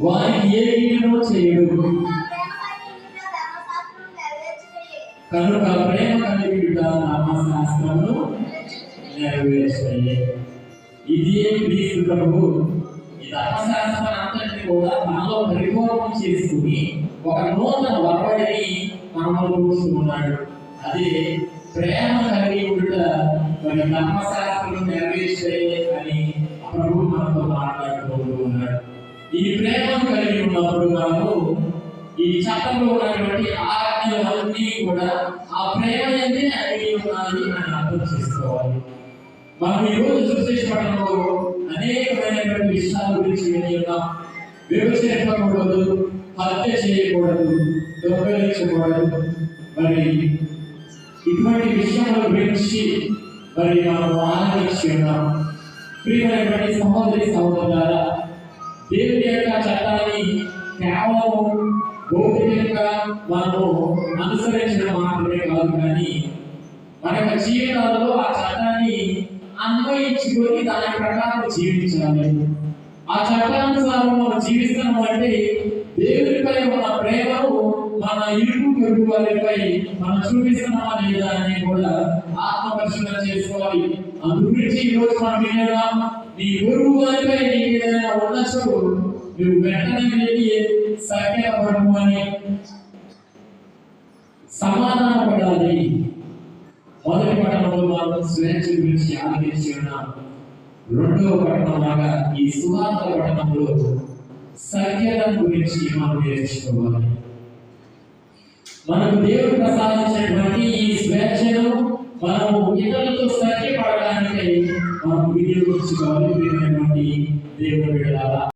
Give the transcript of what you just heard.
వారికి ఏ కీడును చేయడు. కనుక ప్రేమ కలిగి ధర్మశాస్త్రమును నెరవేర్చే. ఇది క్రీస్తు ప్రభువు ఈ ధర్మశాస్త్రం అంతటిని కూడా మనలో పరిపూర్ణం చేసుకుని ఒక నూతన వరవడిని మనలో కూర్చున్నాడు. అదే ప్రేమ కలిగి మరి ధర్మశాస్త్రం నెరవేర్చే అని ప్రభు మనతో మాట్లాడుతూ ఉన్నాడు. ఈ ప్రేమను కలిగి ఉన్నప్పుడు మనము ఈ చట్టంలో ఉన్నటువంటి ఆజ్ఞలన్నీ కూడా ఆ ప్రేమ అనేది అడిగి ఉన్నది అని అర్థం చేసుకోవాలి. మనం ఈరోజు సృష్టించబడంలో అనేకమైనటువంటి విషయాల గురించి విని ఉన్నాం. వ్యభిచరించకూడదు, హత్య చేయకూడదు, దొంగలించకూడదు, మరి ఇటువంటి విషయాల గురించి మరి మనం ఆలోచించి ఉన్నాం. ప్రియమైనటువంటి సహోదరి సహోదరులారా, దేవుని యొక్క చట్టాన్ని కేవలం భౌతికంగా మనము అనుసరించడం మాత్రమే కాదు, కానీ మన యొక్క జీవితాల్లో ఆ చట్టాన్ని అన్వయించుకొని దాని ప్రకారం జీవించాలి. ఆ చట్టానుసారం మనం జీవిస్తున్నాం అంటే దేవునిపై ఉన్న ప్రేమను మన ఇరుగు పొరుగు వారిపై మనం చూపిస్తున్నామా లేదా అని కూడా ఆత్మపరిశీలన చేసుకోవాలి. అందుగురించి ఈరోజు మనం వినడం, నీ పొరుగు వారిపై నీకు ఏదైనా ఉండొచ్చు, నువ్వు వెంటనే వెళ్ళి సఖ్యపడము అని సమాధాన పడాలి. మొదటి పట్టణంలో మనం స్వేచ్ఛ గురించి ఆలోచించి ఉన్నాం. రెండవ పట్టణంలాగా ఈ సువార్త పట్టణంలో సఖ్యత గురించి మనం నేర్చుకోవాలి. మనకు దేవుడు ప్రసాదించినటువంటి ఈ స్వేచ్ఛను మనము ఇతరులతో సఖ్యపడడానికి మనం వినియోగించుకోవాలి. దేవుని బిడ్డలారా,